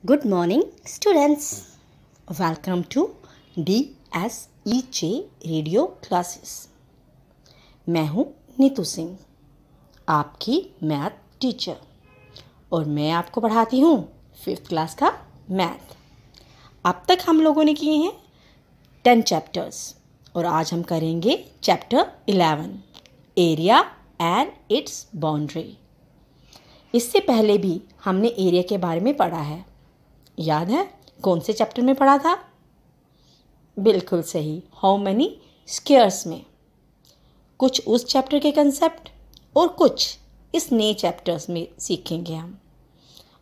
Good morning, students. Welcome to DSEJ radio classes. मैं हूँ नीतू सिंह, आपकी मैथ टीचर, और मैं आपको पढ़ाती हूँ 5th क्लास का मैथ। अब तक हम लोगों ने किए हैं 10 चैप्टर्स और आज हम करेंगे chapter 11, area and it's boundary. इससे पहले भी हमने एरिया के बारे में पढ़ा है, याद है? कौन से चैप्टर में पढ़ा था? बिल्कुल सही, हाउ मैनी स्क्वेयर्स में। कुछ उस चैप्टर के कंसेप्ट और कुछ इस नए चैप्टर्स में सीखेंगे हम,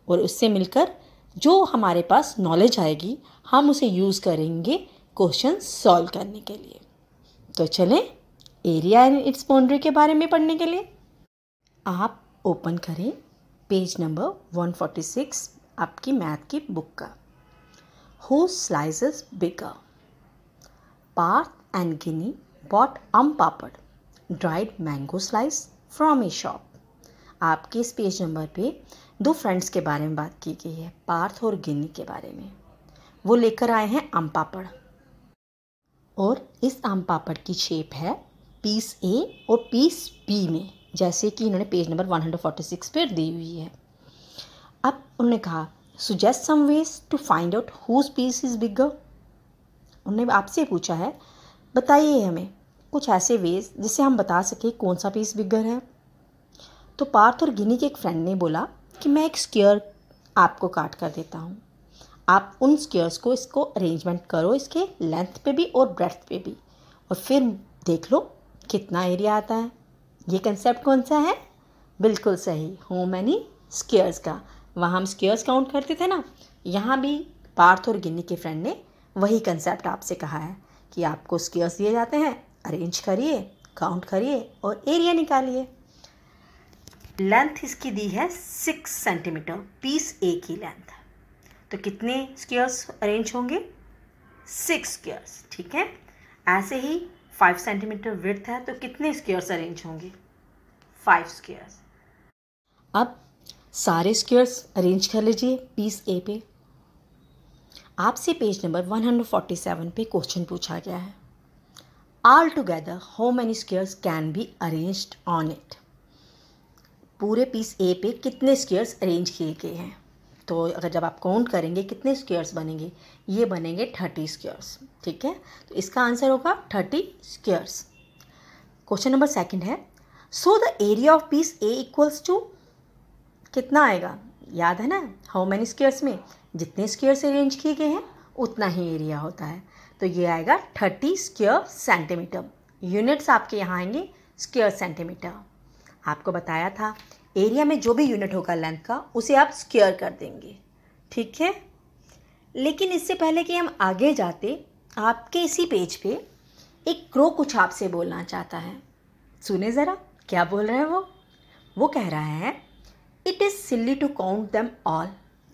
और उससे मिलकर जो हमारे पास नॉलेज आएगी हम उसे यूज़ करेंगे क्वेश्चन सॉल्व करने के लिए। तो चलें एरिया एंड इट्स बाउंड्री के बारे में पढ़ने के लिए। आप ओपन करें पेज नंबर 146 आपकी मैथ की बुक का। Whose slice is bigger? Parth and Ginny bought papad, dried mango slice from a shop. आपके इस पेज नंबर पे दो फ्रेंड्स के बारे में बात की गई है, पार्थ और गिनी के बारे में। वो लेकर आए हैं आम पापड़, और इस आम पापड़ की शेप है पीस ए और पीस बी में, जैसे कि इन्होंने पेज नंबर 146 पर दी हुई है। अब उन्होंने कहा suggest some ways to find out whose piece is bigger. उन्होंने आपसे पूछा है बताइए हमें कुछ ऐसे वेज जिससे हम बता सकें कौन सा पीस बिगर है। तो पार्थ और गिनी के एक फ्रेंड ने बोला कि मैं एक स्क्वायर आपको काट कर देता हूँ, आप उन स्क्वायर्स को इसको अरेंजमेंट करो, इसके लेंथ पे भी और ब्रेड्थ पे भी, और फिर देख लो कितना एरिया आता है। ये कंसेप्ट कौन सा है? बिल्कुल सही, हाउ मैनी स्क्वायर्स का। वहाँ हम स्क्वायर्स काउंट करते थे ना, यहाँ भी पार्थ और गिनी के फ्रेंड ने वही कंसेप्ट आपसे कहा है कि आपको स्क्वायर्स दिए जाते हैं, अरेंज करिए, काउंट करिए और एरिया निकालिए। लेंथ इसकी दी है 6 सेंटीमीटर, पीस ए की लेंथ। तो कितने स्क्वायर्स अरेंज होंगे? 6 स्क्वायर्स, ठीक है। ऐसे ही 5 सेंटीमीटर विड्थ है, तो कितने स्क्वायर्स अरेंज होंगे? 5 स्क्वायर्स। अब सारे स्क्वायर्स अरेंज कर लीजिए पीस ए पे। आपसे पेज नंबर 147 पे क्वेश्चन पूछा गया है, all together how many squares can be arranged on it. पूरे पीस ए पे कितने स्क्वायर्स अरेंज किए गए हैं? तो अगर जब आप काउंट करेंगे कितने स्क्वायर्स बनेंगे? ये बनेंगे 30 स्क्वायर्स, ठीक है। तो इसका आंसर होगा 30 स्क्वायर्स। क्वेश्चन नंबर 2 है, so the area of piece A equals to, कितना आएगा? याद है ना, हाउ मैनी स्क्वायर्स में जितने स्क्वायर्स अरेंज किए गए हैं उतना ही एरिया होता है। तो ये आएगा 30 स्क्वायर सेंटीमीटर। यूनिट्स आपके यहाँ आएंगे स्क्वायर सेंटीमीटर। आपको बताया था एरिया में जो भी यूनिट होगा लेंथ का उसे आप स्क्वायर कर देंगे, ठीक है। लेकिन इससे पहले कि हम आगे जाते, आपके इसी पेज पे एक क्रो कुछ आपसे बोलना चाहता है। सुने ज़रा क्या बोल रहे हैं वो कह रहा है it is silly to count them all,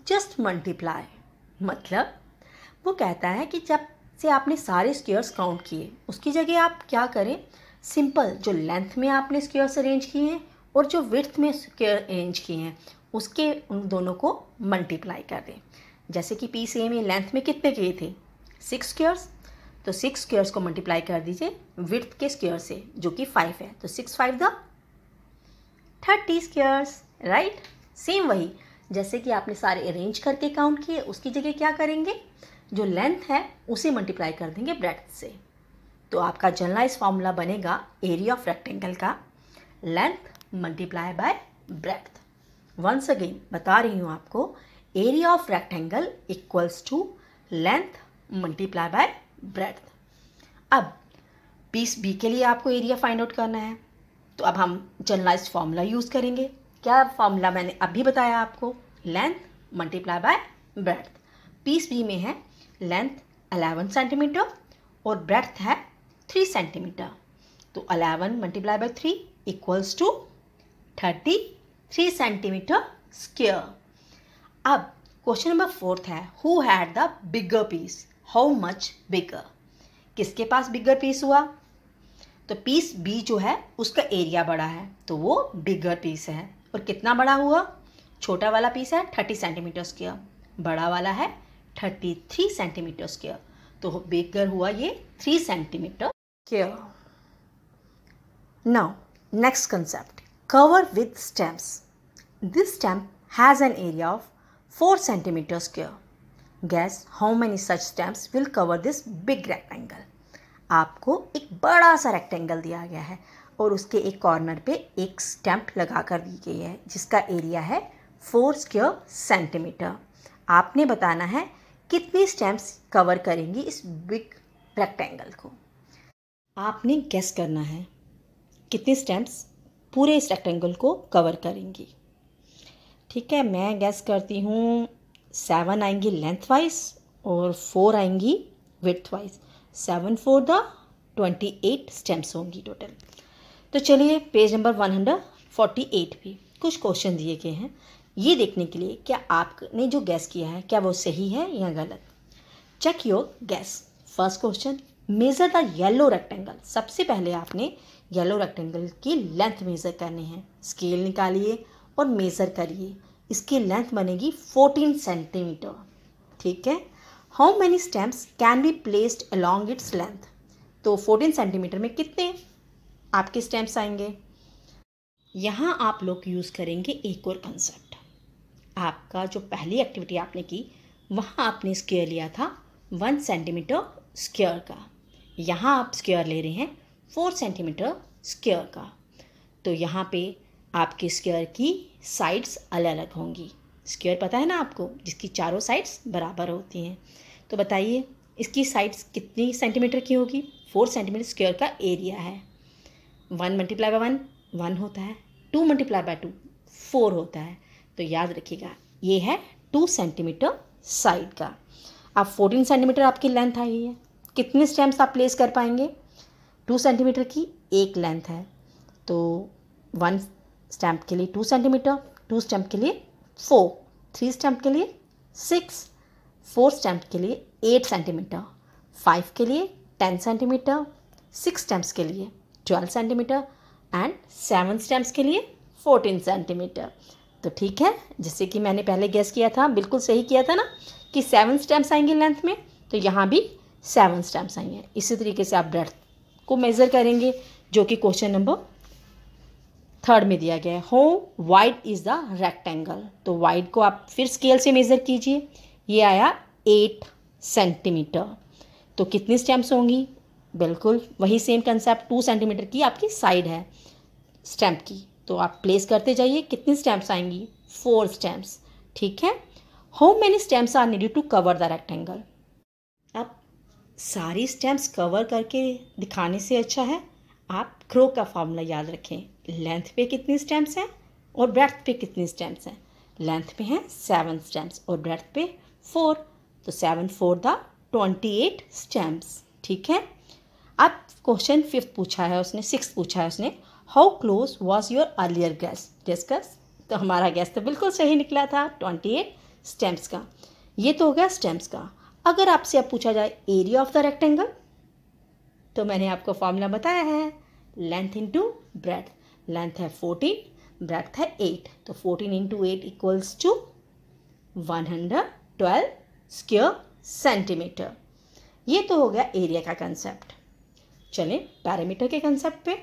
just multiply. मतलब वो कहता है कि जब से आपने सारे स्क्वायर्स काउंट किए उसकी जगह आप क्या करें, सिंपल जो लेंथ में आपने स्क्वायर्स अरेंज किए हैं और जो विड्थ में स्क्वायर अरेंज किए हैं उसके उन दोनों को मल्टीप्लाई कर दें। जैसे कि पीस ए में लेंथ में कितने किए थे? 6 स्क्वायर्स। तो 6 स्क्वायर्स को मल्टीप्लाई कर दीजिए विड्थ के स्क्वायर से जो कि 5 है, तो 6 5 द 30 स्क्वायर्स, राइट। सेम वही जैसे कि आपने सारे अरेंज करके काउंट किए, उसकी जगह क्या करेंगे, जो लेंथ है उसे मल्टीप्लाई कर देंगे ब्रेड्थ से। तो आपका जनरलाइज फार्मूला बनेगा एरिया ऑफ रेक्टेंगल का length multiply by breadth. Once again बता रही हूँ आपको, area of rectangle equals to length multiply by breadth. अब पीस बी के लिए आपको एरिया फाइंड आउट करना है, तो अब हम जनरलाइज फार्मूला यूज़ करेंगे। क्या फार्मूला मैंने अभी बताया आपको? Length multiply by breadth. Piece B में है लेंथ 11 सेंटीमीटर और ब्रेड्थ है 3 सेंटीमीटर। तो 11 multiply by 3 equals to 33 centimetre square. अब क्वेश्चन नंबर 4 है, who had the bigger piece, how much bigger. किसके पास बिगर पीस हुआ? तो पीस बी जो है उसका एरिया बड़ा है तो वो बिगर पीस है। और कितना बड़ा हुआ? छोटा वाला पीस है 30 सेंटीमीटर स्क्वायर, बड़ा वाला है 33 सेंटीमीटर स्क्वायर, तो बिगर हुआ ये 3 centimetre square. Now next concept, cover with stems. This stem has an area of 4 centimetre square. Guess how many such stamps will cover this big rectangle? आपको एक बड़ा सा रेक्टेंगल दिया गया है और उसके एक कॉर्नर पे एक स्टैम्प लगा कर दी गई है जिसका एरिया है 4 स्क्वायर सेंटीमीटर। आपने बताना है कितनी स्टैम्प्स कवर करेंगी इस बिग रेक्टेंगल को। आपने गेस करना है कितनी स्टैम्प्स पूरे इस रेक्टेंगल को कवर करेंगी। ठीक है, मैं गेस करती हूँ 7 आएंगी लेंथ वाइज और 4 आएंगी विड्थ वाइज। 7 4 द 28 स्टेम्प्स होंगी टोटल। तो चलिए पेज नंबर 148 पे कुछ क्वेश्चन दिए गए हैं, ये देखने के लिए क्या आपने जो गैस किया है क्या वो सही है या गलत। Check your guess. First question, measure the yellow rectangle. सबसे पहले आपने येलो रेक्टेंगल की लेंथ मेज़र करनी है। स्केल निकालिए और मेज़र करिए। इसकी लेंथ बनेगी 14 सेंटीमीटर। ठीक है। How many stamps can be placed along its length. तो 14 सेंटीमीटर में कितने आपके स्टैम्प्स आएंगे। यहाँ आप लोग यूज़ करेंगे एक और कंसेप्ट। आपका जो पहली एक्टिविटी आपने की वहाँ आपने स्क्वायर लिया था 1 सेंटीमीटर स्क्वायर का। यहाँ आप स्क्वायर ले रहे हैं 4 सेंटीमीटर स्क्वायर का। तो यहाँ पे आपके स्क्वायर की साइड्स अलग अलग होंगी। स्क्वायर पता है ना आपको, जिसकी चारों साइड्स बराबर होती हैं। तो बताइए इसकी साइड्स कितनी सेंटीमीटर की होगी। 4 सेंटीमीटर स्क्वायर का एरिया है। 1 मल्टीप्लाई बाय 1 1 होता है, 2 मल्टीप्लाई बाय 2 4 होता है। तो याद रखिएगा ये है 2 सेंटीमीटर साइड का। अब 14 सेंटीमीटर आपकी लेंथ आई है। कितने स्टैम्प्स आप प्लेस कर पाएंगे। 2 सेंटीमीटर की एक लेंथ है तो 1 स्टैम्प के लिए 2 सेंटीमीटर, 2 स्टैम्प के लिए 4, 3 स्टैम्प के लिए 6, 4 स्टैम्प के लिए 8 सेंटीमीटर, 5 के लिए 10 सेंटीमीटर, 6 स्टैम्प्स के लिए 12 सेंटीमीटर एंड 7 स्टैम्प्स के लिए 14 सेंटीमीटर। तो ठीक है, जैसे कि मैंने पहले गेस किया था, बिल्कुल सही किया था ना कि 7 स्टैम्प्स आएंगे लेंथ में, तो यहाँ भी 7 स्टैम्प्स आएंगे। इसी तरीके से आप ब्रेड्थ को मेज़र करेंगे जो कि क्वेश्चन नंबर 3 में दिया गया है। How wide is the rectangle. तो वाइड को आप फिर स्केल से मेज़र कीजिए। ये आया 8 सेंटीमीटर। तो कितनी स्टैम्प्स होंगी। बिल्कुल वही सेम कंसेप्ट, 2 सेंटीमीटर की आपकी साइड है स्टैम्प की, तो आप प्लेस करते जाइए। कितनी स्टैम्प्स आएंगी 4 स्टैम्प्स। ठीक है। How many stamps are needed to cover the rectangle. अब सारी स्टैम्प्स कवर करके दिखाने से अच्छा है आप क्रो का फॉर्मूला याद रखें। लेंथ पे कितनी स्टैम्प्स हैं और ब्रेड्थ पे कितनी स्टैम्प्स हैं। लेंथ पे हैं 7 स्टैम्प्स और ब्रेड्थ पे 4, तो 7 4 द 28 स्टैम्प्स। ठीक है। अब क्वेश्चन 5 पूछा है उसने, 6 पूछा है उसने, how close was your earlier gas discuss. तो हमारा गैस तो बिल्कुल सही निकला था 28 स्टैम्प्स का। ये तो हो गया स्टैम्प्स का। अगर आपसे अब पूछा जाए एरिया ऑफ द रेक्टेंगल, तो मैंने आपको फॉर्मूला बताया है लेंथ इंटू ब्रेड्थ। लेंथ है 14, ब्रेड्थ है 8, तो 14 into 8 equals to 112 square centimetre. ये तो हो गया एरिया का कंसेप्ट। चलें पैरामीटर के कंसेप्ट पे।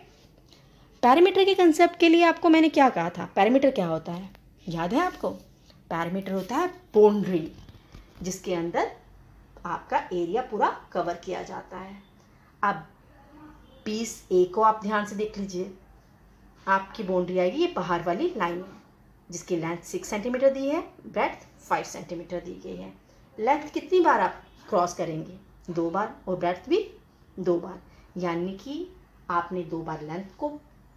पैरामीटर के कंसेप्ट के लिए आपको मैंने क्या कहा था, पैरामीटर क्या होता है याद है आपको। पैरामीटर होता है बाउंड्री जिसके अंदर आपका एरिया पूरा कवर किया जाता है। अब पीस ए को आप ध्यान से देख लीजिए। आपकी बाउंड्री आएगी ये बाहर वाली लाइन में, जिसकी लेंथ 6 सेंटीमीटर दी है, ब्रेड्थ 5 सेंटीमीटर दी गई है। लेंथ कितनी बार आप क्रॉस करेंगे 2 बार और ब्रेड्थ भी 2 बार, यानी कि आपने 2 बार लेंथ को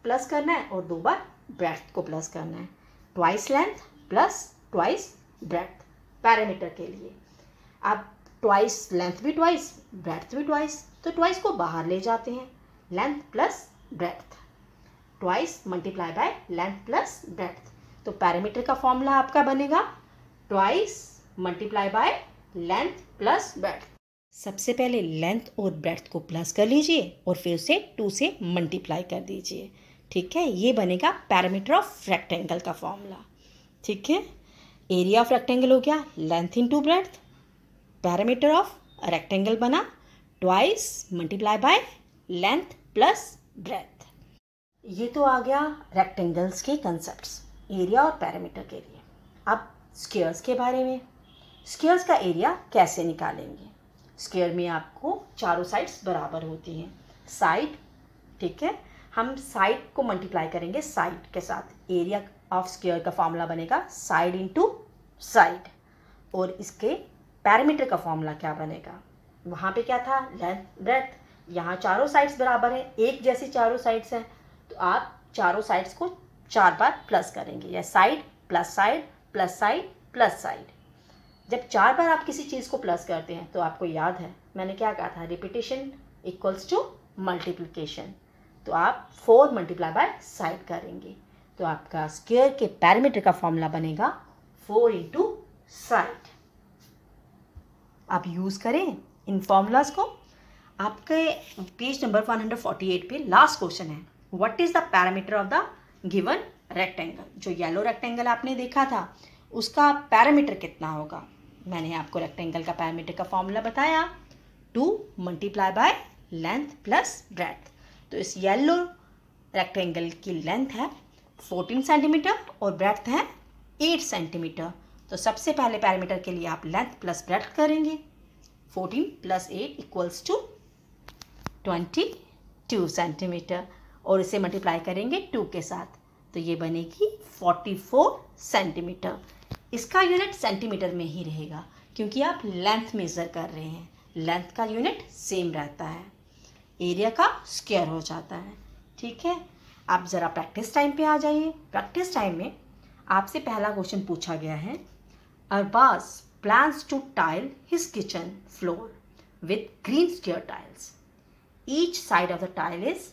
प्लस करना है और 2 बार ब्रेड्थ को प्लस करना है। Twice length plus twice breadth parameter के लिए। अब ट्वाइस लेंथ भी ट्वाइस, ब्रेड्थ भी ट्वाइस, तो ट्वाइस को बाहर ले जाते हैं। Length plus breadth, twice multiply by length plus breadth. तो पैरामीटर का फॉर्मूला आपका बनेगा twice multiply by length plus breadth. सबसे पहले लेंथ और ब्रेड्थ को प्लस कर लीजिए और फिर उसे 2 से मल्टीप्लाई कर दीजिए। ठीक है, ये बनेगा पैरामीटर ऑफ रेक्टेंगल का फॉर्मूला। ठीक है, एरिया ऑफ रेक्टेंगल हो गया length into breadth, parameter of rectangle बना twice multiply by length plus breadth. ये तो आ गया रेक्टेंगल्स के कंसेप्ट्स एरिया और पैरामीटर के लिए। अब स्क्वायर्स के बारे में, स्क्वायर्स का एरिया कैसे निकालेंगे। स्क्वायर में आपको चारों साइड्स बराबर होती हैं, साइड, ठीक है, हम साइड को मल्टीप्लाई करेंगे साइड के साथ। एरिया ऑफ स्क्वायर का फॉर्मूला बनेगा साइड इनटू साइड, और इसके पैरामीटर का फॉर्मूला क्या बनेगा, वहाँ पे क्या था लेंथ ब्रेड्थ, यहाँ चारों साइड्स बराबर है, एक जैसी चारों साइड्स हैं, तो आप चारों साइड्स को 4 बार प्लस करेंगे, या side plus side plus side plus side. जब 4 बार आप किसी चीज़ को प्लस करते हैं तो आपको याद है मैंने क्या कहा था, रिपीटेशन इक्वल्स टू मल्टीप्लिकेशन, तो आप 4 मल्टीप्लाई बाय साइड करेंगे, तो आपका स्क्वायर के पैरामीटर का फॉर्मूला बनेगा 4 इंटू साइड। आप यूज़ करें इन फॉर्मूलाज को। आपके पेज नंबर 148 पे लास्ट क्वेश्चन है, what is the parameter of the given rectangle. जो येलो रेक्टेंगल आपने देखा था उसका पैरामीटर कितना होगा। मैंने आपको रेक्टेंगल का पैरामीटर का फॉर्मूला बताया, 2 multiply by length plus breadth. तो इस येलो रेक्टेंगल की लेंथ है 14 सेंटीमीटर और ब्रेड्थ है 8 सेंटीमीटर। तो सबसे पहले पैरामीटर के लिए आप लेंथ प्लस ब्रेड्थ करेंगे, 14 प्लस 8 इक्वल्स टू 22 सेंटीमीटर, और इसे मल्टीप्लाई करेंगे 2 के साथ, तो ये बनेगी 44 सेंटीमीटर। इसका यूनिट सेंटीमीटर में ही रहेगा क्योंकि आप लेंथ मेज़र कर रहे हैं, लेंथ का यूनिट सेम रहता है, एरिया का स्क्वायर हो जाता है, ठीक है। आप ज़रा प्रैक्टिस टाइम पे आ जाइए। प्रैक्टिस टाइम में आपसे पहला क्वेश्चन पूछा गया है, Arbaz plans to tile his kitchen floor with green square tiles, each side of the tile is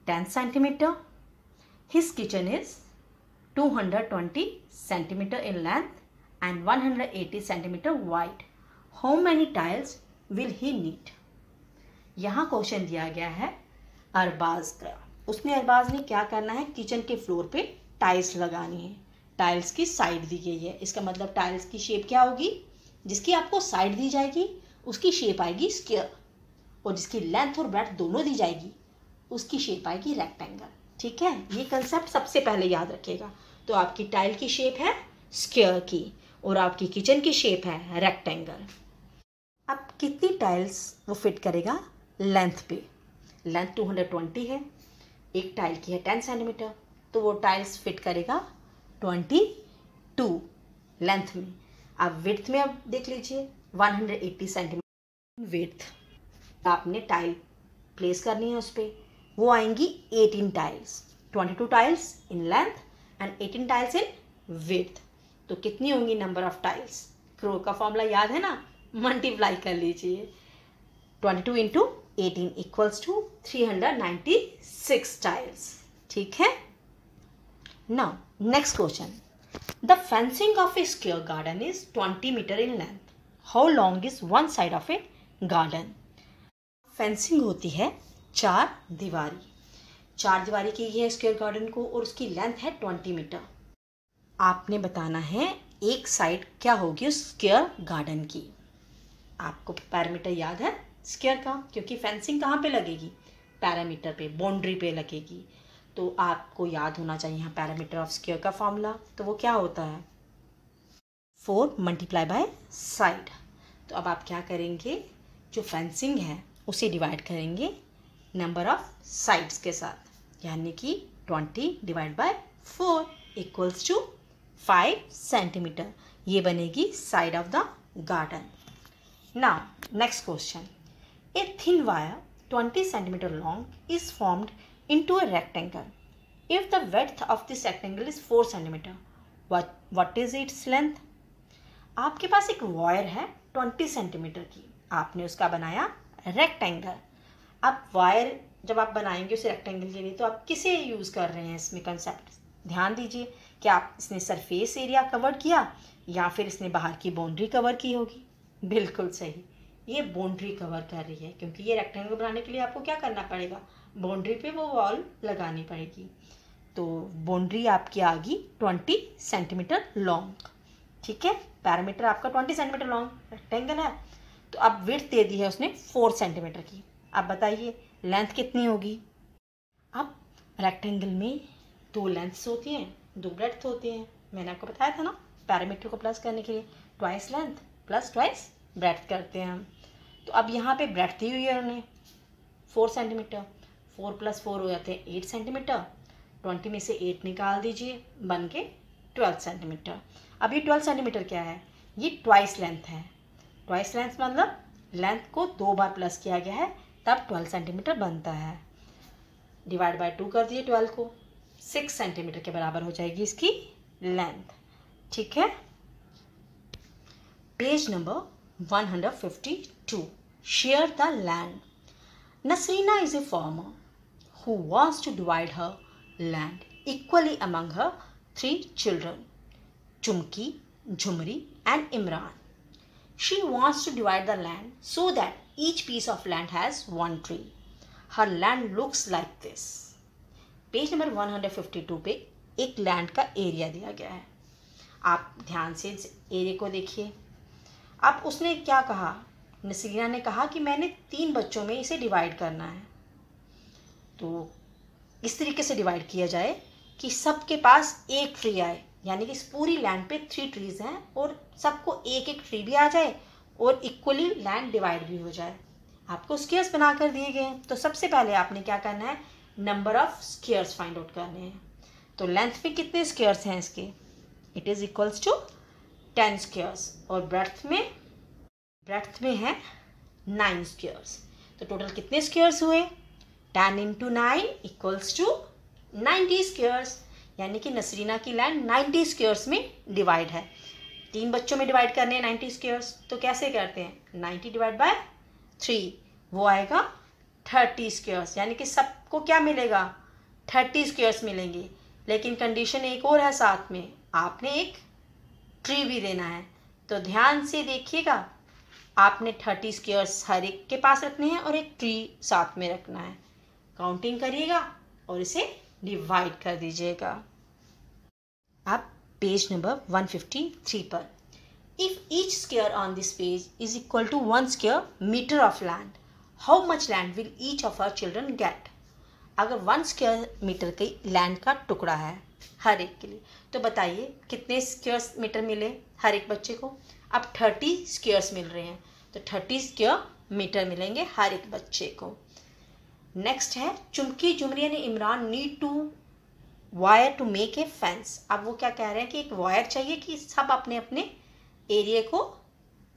10 centimetre, his kitchen is 220 centimeter in length and 180 centimeter wide. How many tiles will he need? यहाँ question दिया गया है अरबाज का। उसने अरबाज ने क्या करना है, किचन के फ्लोर पे टाइल्स लगानी है, टाइल्स की साइड दी गई है। इसका मतलब टाइल्स की शेप क्या होगी, जिसकी आपको साइड दी जाएगी उसकी शेप आएगी स्क्वायर, और जिसकी लेंथ और ब्रेड्थ दोनों दी जाएगी उसकी शेप आएगी रेक्टेंगल, ठीक है। ये कंसेप्ट सबसे पहले याद रखिएगा। तो आपकी टाइल की शेप है स्क्वायर की और आपकी किचन की शेप है रेक्टेंगल। अब कितनी टाइल्स वो फिट करेगा लेंथ पे, लेंथ 220 है, एक टाइल की है 10 सेंटीमीटर, तो वो टाइल्स फिट करेगा 22 लेंथ में। अब विड्थ में अब देख लीजिए 180 सेंटीमीटर विड्थ आपने टाइल प्लेस करनी है उस पर, वो आएंगी 18 tiles, 22 tiles in length and 18 tiles in width. तो कितनी होंगी नंबर ऑफ टाइल्स, क्रो का फॉर्मूला याद है ना, मल्टीप्लाई कर लीजिए, 22 इंटू 18 इक्वल्स टू 396 टाइल्स, ठीक है। Now next question, the fencing of a square garden is 20 metre in length, how long is one side of a garden. Fencing होती है 4 दीवारी, 4 दीवारी की है स्क्वायर गार्डन को और उसकी लेंथ है 20 मीटर। आपने बताना है एक साइड क्या होगी उस स्क्वायर गार्डन की। आपको पैरामीटर याद है स्क्वायर का, क्योंकि फेंसिंग कहाँ पे लगेगी, पैरामीटर पे, बाउंड्री पे लगेगी, तो आपको याद होना चाहिए यहाँ पैरामीटर ऑफ स्क्वायर का फॉर्मूला। तो वो क्या होता है 4 मल्टीप्लाई बाय साइड। तो अब आप क्या करेंगे, जो फेंसिंग है उसे डिवाइड करेंगे नंबर ऑफ साइड्स के साथ, यानी कि 20 divide by 4 equals to 5 centimetre. ये बनेगी side of the garden. Now next question, a thin wire 20 centimetre long is formed into a rectangle if the width of this rectangle is 4 centimetre, what is its length. आपके पास एक wire है 20 centimetre की, आपने उसका बनाया rectangle. अब wire जब आप बनाएंगे उसे रेक्टेंगल के लिए तो आप किसे यूज़ कर रहे हैं इसमें कंसेप्ट ध्यान दीजिए, कि आप इसने सरफेस एरिया कवर किया या फिर इसने बाहर की बाउंड्री कवर की होगी। बिल्कुल सही, ये बाउंड्री कवर कर रही है, क्योंकि ये रेक्टेंगल बनाने के लिए आपको क्या करना पड़ेगा, बाउंड्री पे वो वॉल लगानी पड़ेगी। तो बाउंड्री आपकी आ गई 20 सेंटीमीटर लॉन्ग। ठीक है, पैरामीटर आपका 20 सेंटीमीटर लॉन्ग रेक्टेंगल है, तो अब विड्थ दे दी है उसने 4 सेंटीमीटर की। अब बताइए लेंथ कितनी होगी। अब रेक्टेंगल में 2 लेंथ्स होती हैं, 2 ब्रेड्थ होती हैं। मैंने आपको बताया था ना, पैरामीटर को प्लस करने के लिए twice length plus twice breadth करते हैं हम। तो अब यहाँ पे ब्रेड्थ दी हुई है उन्होंने 4 सेंटीमीटर, 4 + 4 हो जाते हैं 8 सेंटीमीटर। 20 में से 8 निकाल दीजिए, बन के 12 सेंटीमीटर। अब ये 12 सेंटीमीटर क्या है, ये ट्वाइस लेंथ है। ट्वाइस लेंथ मतलब लेंथ को 2 बार प्लस किया गया है, तब 12 सेंटीमीटर बनता है। डिवाइड बाय 2 कर दिए 12 को, 6 सेंटीमीटर के बराबर हो जाएगी इसकी लेंथ। ठीक है, page number 152, share the land. Nasrina is a farmer who wants to divide her land equally among her 3 children, Chumki, Jhumri and Imran. She wants to divide the land so that each piece of land has 1 tree. Her land looks like this. Page number 152 पे एक land का area दिया गया है। आप ध्यान से इस एरिया को देखिए। अब उसने क्या कहा, नसीना ने कहा कि मैंने 3 बच्चों में इसे डिवाइड करना है। तो इस तरीके से डिवाइड किया जाए कि सबके पास एक ट्री आए, यानी कि इस पूरी लैंड पे 3 ट्रीज हैं और सबको एक एक ट्री भी आ जाए और इक्वली लैंड डिवाइड भी हो जाए। आपको स्क्वेयर्स बनाकर दिए गए हैं, तो सबसे पहले आपने क्या करना है, number of squares find out करने हैं। तो लेंथ में कितने स्क्वेयर्स हैं इसके, it is equals to 10 squares, और ब्रेड्थ में है 9 स्क्वेयर्स। तो टोटल कितने स्क्वेयर्स हुए, 10 × 9 = 90 स्क्वेयर्स, यानी कि नसरीना की लैंड 90 स्क्वेयर्स में डिवाइड है। 3 बच्चों में डिवाइड करने हैं 90 स्क्वेयर्स, तो कैसे करते हैं, 90 डिवाइड बाय 3, वो आएगा 30 स्क्वेयर्स, यानी कि सबको क्या मिलेगा, 30 स्क्वेयर्स मिलेंगे। लेकिन कंडीशन एक और है साथ में, आपने एक ट्री भी देना है। तो ध्यान से देखिएगा, आपने 30 स्क्वेयर्स हर एक के पास रखने हैं और एक ट्री साथ में रखना है। काउंटिंग करिएगा और इसे डिवाइड कर दीजिएगा। अब पेज नंबर 153 पर, if each square on this page is equal to 1 square metre of land, how much land will each of our children get. अगर 1 स्क्वेयर मीटर की लैंड का टुकड़ा है हर एक के लिए, तो बताइए कितने स्क्वेयर मीटर मिले हर एक बच्चे को। अब 30 स्क्वेयर्स मिल रहे हैं, तो 30 स्क्वेयर मीटर मिलेंगे हर एक बच्चे को। नेक्स्ट है, चुमकी, जुमरी यानी Imran need to wire to make a fence. अब वो क्या कह रहे हैं कि एक वायर चाहिए कि सब अपने अपने एरिया को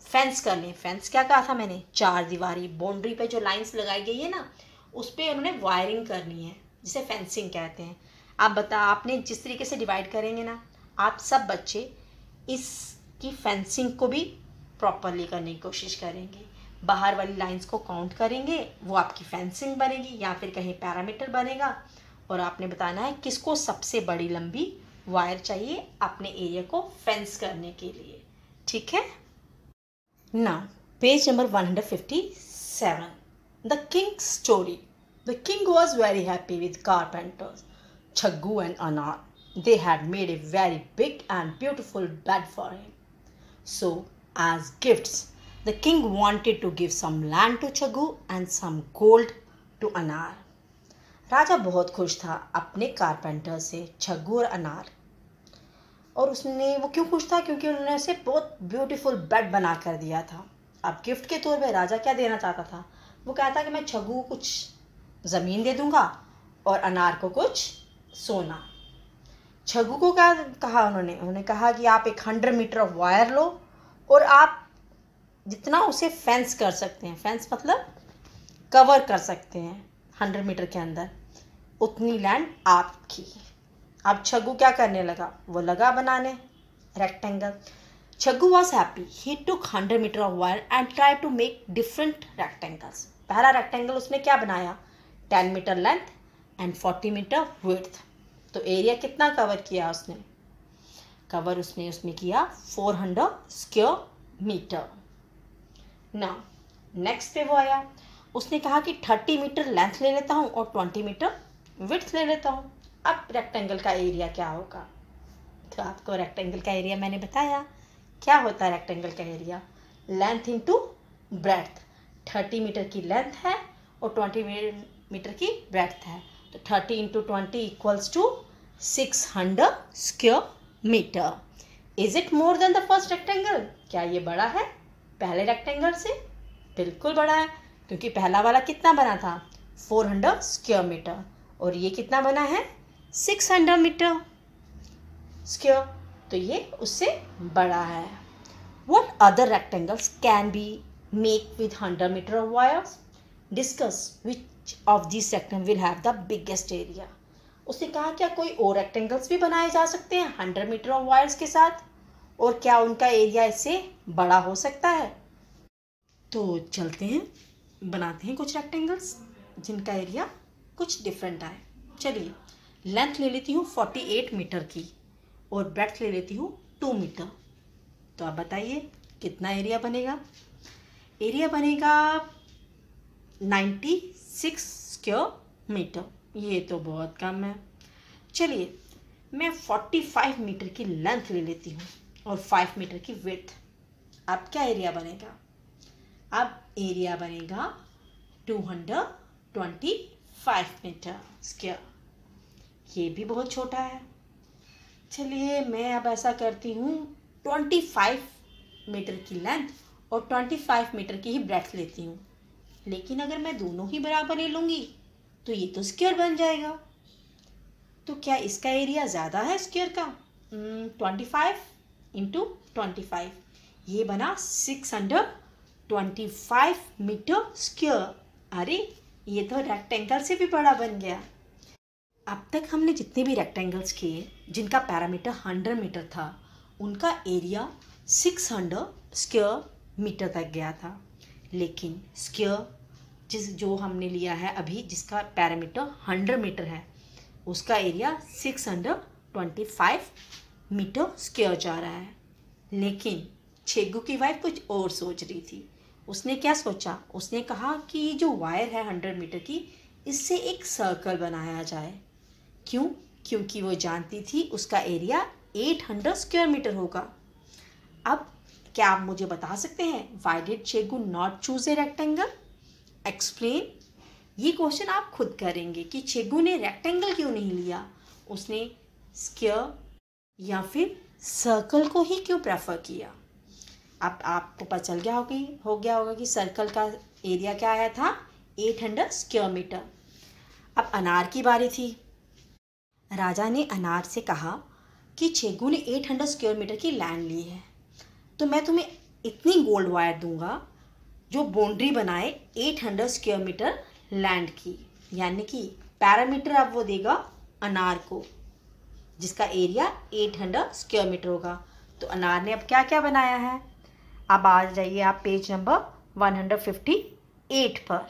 फेंस कर लें। फेंस क्या कहा था मैंने, 4 दीवारी बाउंड्री पे जो लाइंस लगाई गई है ना, उस पर उन्होंने वायरिंग करनी है, जिसे फेंसिंग कहते हैं। आपने जिस तरीके से डिवाइड करेंगे ना, आप सब बच्चे इसकी फेंसिंग को भी प्रॉपरली करने की कोशिश करेंगे। बाहर वाली लाइंस को काउंट करेंगे, वो आपकी फेंसिंग बनेगी या फिर कहीं पैरामीटर बनेगा। और आपने बताना है किसको सबसे बड़ी लंबी वायर चाहिए अपने एरिया को फेंस करने के लिए। ठीक है ना, page number 157, the king story. The king was very happy with carpenters Chaggu and Anar. They had made a very big and beautiful bed for him. So, as gifts, the king wanted to give some land to Chaggu and some gold to Anar. राजा बहुत खुश था अपने carpenter से, छग्गू और अनार। और उसने, वो क्यों खुश था, क्योंकि उन्होंने उसे बहुत ब्यूटीफुल बेड बना कर दिया था। अब गिफ्ट के तौर पे राजा क्या देना चाहता था, वो कहता कि मैं छग्गू को कुछ ज़मीन दे दूंगा और अनार को कुछ सोना। छग्गू को क्या कहा उन्होंने कहा कि आप एक 100 मीटर ऑफ वायर लो और आप जितना उसे फेंस कर सकते हैं, फेंस मतलब कवर कर सकते हैं 100 मीटर के अंदर, उतनी लैंड आपकी। अब छग्गू क्या करने लगा, वो लगा बनाने rectangle. Chhaggu was happy, he took 100 metre of wire and try to make different rectangles. पहला रेक्टेंगल उसने क्या बनाया, 10 metre length and 40 metre width. तो एरिया कितना कवर किया उसने, कवर उसने किया 400 स्क्वायर मीटर। ना नेक्स्ट पे वो आया, उसने कहा कि 30 मीटर लेंथ ले लेता हूँ और 20 मीटर विड्थ ले लेता हूँ। अब रेक्टेंगल का एरिया क्या होगा, तो आपको रेक्टेंगल का एरिया मैंने बताया क्या होता है रेक्टेंगल का area? Length into breadth. 30 metre की लेंथ है और 20 मीटर की ब्रेड्थ है, तो 30 into 20 equals to 600 square metre. Is it more than the first rectangle? क्या ये बड़ा है पहले रेक्टेंगल से? बिल्कुल बड़ा है, क्योंकि पहला वाला कितना बना था? 400 स्क्वायर मीटर, और ये कितना बना है? 600 मीटर स्क्वायर, तो ये उससे बड़ा है। What other rectangles can be made with 100 meter of wires? Discuss which of these rectangles will have the biggest area. उसने कहा क्या कोई और रेक्टेंगल्स भी बनाए जा सकते हैं 100 मीटर ऑफ वायर्स के साथ, और क्या उनका एरिया इससे बड़ा हो सकता है? तो चलते हैं, बनाते हैं कुछ रेक्टेंगल्स जिनका एरिया कुछ डिफरेंट आए। चलिए, लेंथ ले लेती हूँ 48 मीटर की और ब्रेड्थ ले लेती हूँ 2 मीटर। तो आप बताइए कितना एरिया बनेगा? एरिया बनेगा 96 स्क्वायर मीटर। ये तो बहुत कम है। चलिए, मैं 45 मीटर की लेंथ ले लेती हूँ और 5 मीटर की विड्थ। अब क्या एरिया बनेगा? अब एरिया बनेगा 225 मीटर स्क्वायर। ये भी बहुत छोटा है। चलिए, मैं अब ऐसा करती हूँ 25 मीटर की लेंथ और 25 मीटर की ही ब्रेड्थ लेती हूँ। लेकिन अगर मैं दोनों ही बराबर ले लूँगी तो ये तो स्क्वायर बन जाएगा। तो क्या इसका एरिया ज़्यादा है स्क्वायर का? 25 इंटू 25, ये बना 625 मीटर स्क्वायर। अरे, ये तो रेक्टेंगल से भी बड़ा बन गया। अब तक हमने जितने भी रेक्टेंगल्स किए जिनका पैरामीटर 100 मीटर था, उनका एरिया 600 स्क्वायर मीटर तक गया था। लेकिन स्क्वायर जो हमने लिया है अभी, जिसका पैरामीटर 100 मीटर है, उसका एरिया 625 मीटर स्क्वायर जा रहा है। लेकिन छेगू की वाइफ कुछ और सोच रही थी। उसने क्या सोचा? उसने कहा कि ये जो वायर है 100 मीटर की, इससे एक सर्कल बनाया जाए। क्यों? क्योंकि वो जानती थी उसका एरिया 800 स्क्वायर मीटर होगा। अब क्या आप मुझे बता सकते हैं why did Chegu not choose a rectangle? Explain. ये क्वेश्चन आप खुद करेंगे कि चेगू ने रेक्टेंगल क्यों नहीं लिया, उसने स्क्वायर या फिर सर्कल को ही क्यों प्रेफर किया। अब आपको पता चल गया होगा कि सर्कल का एरिया क्या आया था? 800 स्क्वायर मीटर। अब अनार की बारी थी। राजा ने अनार से कहा कि चेगू ने 800 स्क्वायर मीटर की लैंड ली है, तो मैं तुम्हें इतनी गोल्ड वायर दूंगा जो बाउंड्री बनाए 800 स्क्वायर मीटर लैंड की। यानी कि पैरामीटर अब वो देगा अनार को, जिसका एरिया 800 स्क्वायर मीटर होगा। तो अनार ने अब क्या क्या बनाया है? अब आ जाइए आप पेज नंबर 158 पर।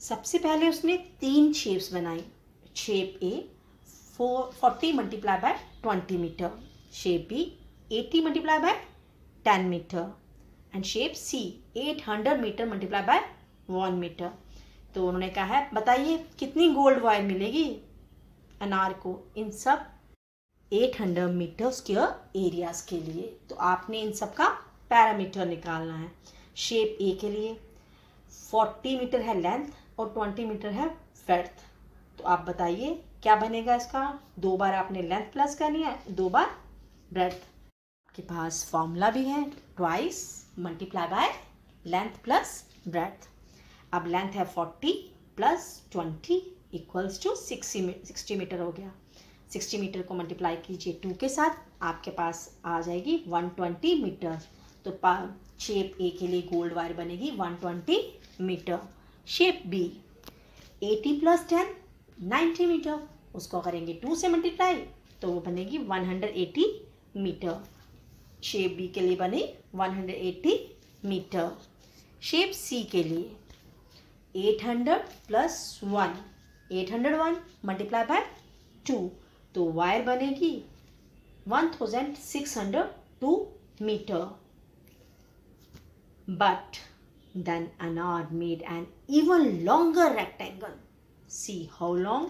सबसे पहले उसने 3 शेप्स बनाई। Shape A 40 multiply by 20 metre, shape B 80 multiply by 10 metre, and shape C 800 metre multiply by 1 metre. तो उन्होंने कहा है बताइए कितनी गोल्ड वायर मिलेगी अनार को इन सब 800 मीटर स्क्वायर एरियाज के लिए। तो आपने इन सब का पैरामीटर निकालना है। शेप ए के लिए 40 मीटर है लेंथ और 20 मीटर है ब्रेड्थ। तो आप बताइए क्या बनेगा इसका? 2 बार आपने लेंथ प्लस करनी है, 2 बार ब्रेड्थ। आपके पास फॉर्मूला भी है, twice multiply by length plus breadth. अब लेंथ है 40 प्लस 20 इक्वल्स टू 60 मीटर हो गया। 60 मीटर को मल्टीप्लाई कीजिए 2 के साथ, आपके पास आ जाएगी 120 मीटर। तो शेप ए के लिए गोल्ड वायर बनेगी 120 metre. Shape B 80 plus 10 90 metre, उसको करेंगे 2 से मल्टीप्लाई तो वो बनेगी 180 मीटर। शेप बी के लिए बने 180 मीटर। शेप सी के लिए 800 प्लस 1 801 मल्टीप्लाई बाय 2, तो वायर बनेगी 1602 मीटर। बट देन अनार made an even longer rectangle. See how long.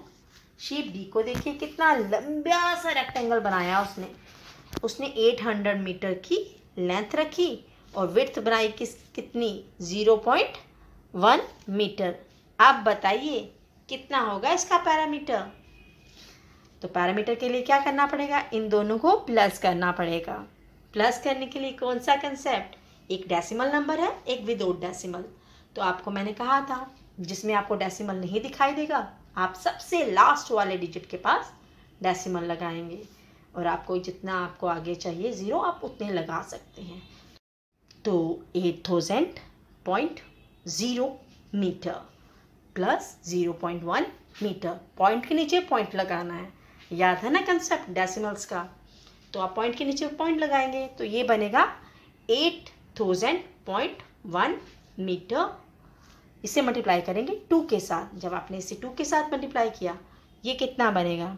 Shape D को देखिए कितना लंबा सा रेक्टेंगल बनाया उसने। उसने 800 मीटर की लेंथ रखी और विड्थ बनाई कितनी 0.1 मीटर। आप बताइए कितना होगा इसका पैरामीटर। तो पैरामीटर के लिए क्या करना पड़ेगा, इन दोनों को प्लस करना पड़ेगा। प्लस करने के लिए कौन सा कंसेप्ट, एक डेसिमल नंबर है एक विदाउट डेसिमल। तो आपको मैंने कहा था जिसमें आपको डेसिमल नहीं दिखाई देगा आप सबसे लास्ट वाले डिजिट के पास डेसिमल लगाएंगे और आपको जितना आपको आगे चाहिए ज़ीरो आप उतने लगा सकते हैं। तो 8000.0 मीटर प्लस 0.1 मीटर, पॉइंट के नीचे पॉइंट लगाना है, याद है ना कंसेप्ट डेसिमल्स का। तो आप पॉइंट के नीचे पॉइंट लगाएंगे तो ये बनेगा 8000.1 मीटर। इसे मल्टीप्लाई करेंगे 2 के साथ। जब आपने इसे 2 के साथ मल्टीप्लाई किया ये कितना बनेगा,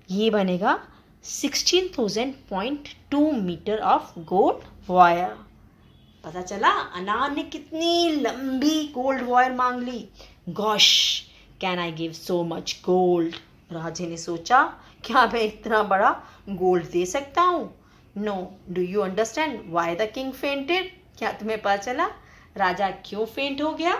ये बनेगा 16,000.2 मीटर ऑफ गोल्ड वायर। पता चला अनार ने कितनी लंबी गोल्ड वायर मांग ली। Gosh can I give so much gold. Raje ने सोचा क्या मैं इतना बड़ा गोल्ड दे सकता हूँ। No, do you understand why the king fainted. क्या तुम्हें पता चला राजा क्यों फेंट हो गया।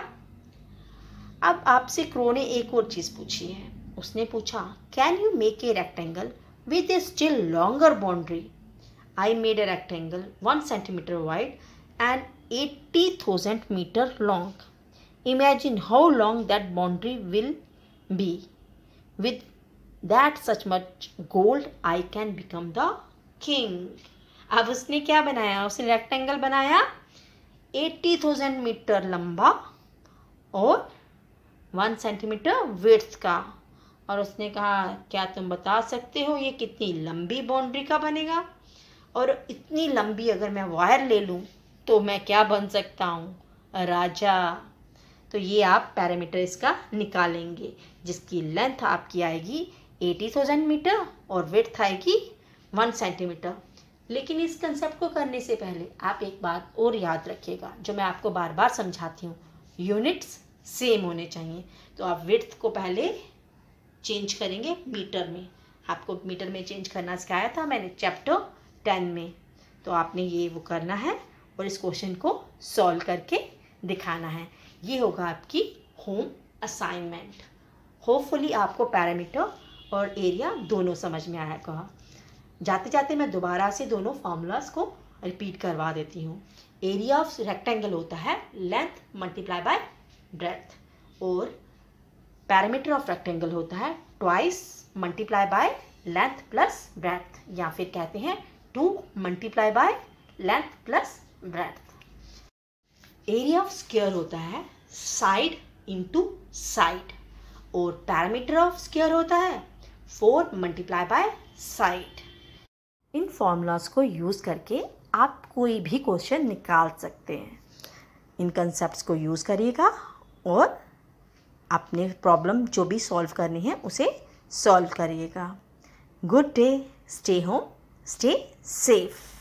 अब आपसे क्रो ने एक और चीज़ पूछी है। उसने पूछा can you make a rectangle with A still longer boundary. I made a rectangle 1 centimetre wide and 80,000 meter long. Imagine how long that boundary will be. With that such much gold, I can become the king. अब उसने क्या बनाया, उसने rectangle बनाया 80,000 metre लंबा और 1 centimetre width का। और उसने कहा क्या तुम बता सकते हो ये कितनी लंबी बाउंड्री का बनेगा, और इतनी लंबी अगर मैं वायर ले लूँ तो मैं क्या बन सकता हूँ, राजा। तो ये आप पैरामीटर इसका निकालेंगे जिसकी लेंथ आपकी आएगी 80,000 मीटर और विड्थ आएगी 1 सेंटीमीटर। लेकिन इस कंसेप्ट को करने से पहले आप एक बात और याद रखिएगा जो मैं आपको बार बार समझाती हूँ, यूनिट्स सेम होने चाहिए। तो आप विड्थ को पहले चेंज करेंगे मीटर में। आपको मीटर में चेंज करना सिखाया था मैंने चैप्टर 10 में। तो आपने ये वो करना है और इस क्वेश्चन को सॉल्व करके दिखाना है। ये होगा आपकी होम असाइनमेंट। होपफुली आपको पैरामीटर और एरिया दोनों समझ में आएगा। जाते जाते मैं दोबारा से दोनों फार्मूलाज को रिपीट करवा देती हूँ। एरिया ऑफ रेक्टेंगल होता है लेंथ मल्टीप्लाई बाय ब्रेड्थ, और पैरामीटर ऑफ रेक्टेंगल होता है twice multiply by length plus breadth, या फिर कहते हैं 2 multiply by length plus breadth. Area of square होता है साइड इनटू साइड, और पैरामीटर ऑफ स्क्वायर होता है 4 multiply by side. In formulas को यूज़ करके आप कोई भी क्वेश्चन निकाल सकते हैं। इन कंसेप्ट्स को यूज़ करिएगा और अपने प्रॉब्लम जो भी सॉल्व करनी है उसे सॉल्व करिएगा। Good day, stay home, stay safe.